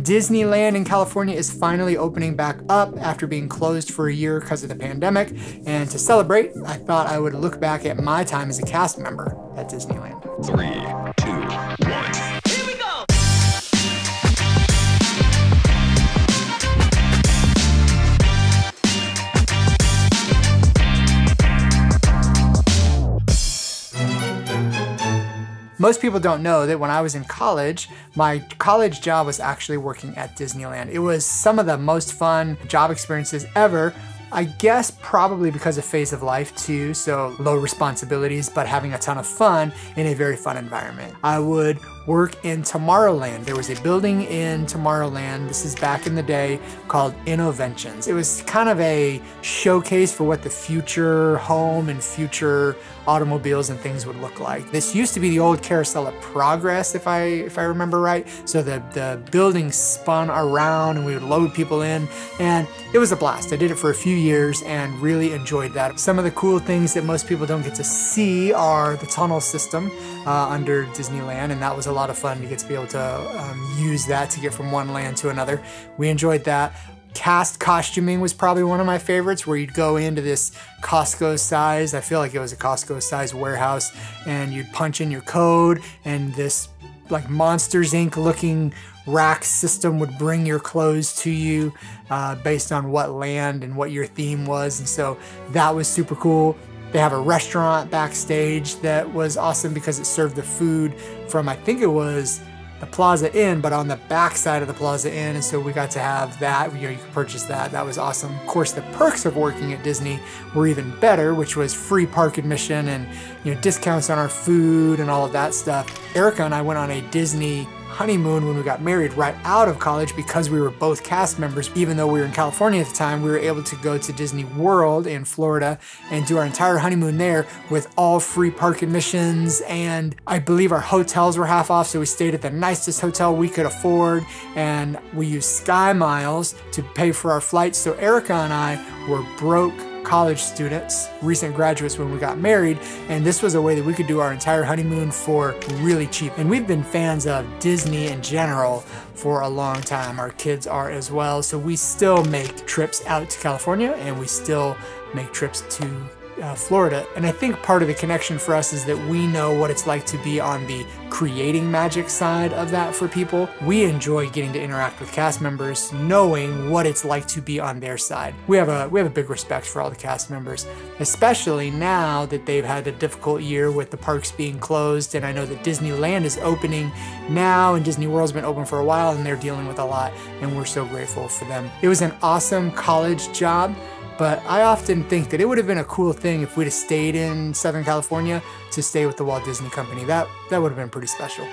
Disneyland in California is finally opening back up after being closed for a year because of the pandemic. And to celebrate, I thought I would look back at my time as a cast member at Disneyland. 3, 2, 1. Here we go! Most people don't know that when I was in college, my college job was actually working at Disneyland. It was some of the most fun job experiences ever. I guess probably because of phase of life too, so low responsibilities, but having a ton of fun in a very fun environment. I would work in Tomorrowland. There was a building in Tomorrowland, this is back in the day, called Innoventions. It was kind of a showcase for what the future home and future automobiles and things would look like. This used to be the old Carousel of Progress, if I remember right. So the building spun around and we would load people in, and it was a blast. I did it for a few years and really enjoyed that. Some of the cool things that most people don't get to see are the tunnel system under Disneyland, and that was a lot of fun to get to be able to use that to get from one land to another. We enjoyed that. Cast costuming was probably one of my favorites, where you'd go into this Costco size, I feel like it was a Costco size warehouse, and you'd punch in your code and this like Monsters Inc. looking rack system would bring your clothes to you based on what land and what your theme was. And so that was super cool. They have a restaurant backstage that was awesome because it served the food from, I think it was the Plaza Inn, but on the back side of the Plaza Inn, and so we got to have that. You know, you could purchase that. That was awesome. Of course, the perks of working at Disney were even better, which was free park admission and, you know, discounts on our food and all of that stuff. Erica and I went on a Disney honeymoon when we got married right out of college because we were both cast members. Even though we were in California at the time, we were able to go to Disney World in Florida and do our entire honeymoon there with all free park admissions, and I believe our hotels were half off, so we stayed at the nicest hotel we could afford, and we used Sky Miles to pay for our flights. So Erica and I were broke college students, recent graduates when we got married, and this was a way that we could do our entire honeymoon for really cheap. And we've been fans of Disney in general for a long time. Our kids are as well, so we still make trips out to California and we still make trips to Florida. And I think part of the connection for us is that we know what it's like to be on the creating magic side of that for people. We enjoy getting to interact with cast members, knowing what it's like to be on their side. We have a big respect for all the cast members, especially now that they've had a difficult year with the parks being closed. And I know that Disneyland is opening now and Disney World's been open for a while and they're dealing with a lot, and we're so grateful for them. It was an awesome college job, but I often think that it would have been a cool thing if we'd have stayed in Southern California to stay with the Walt Disney Company. That would have been pretty special.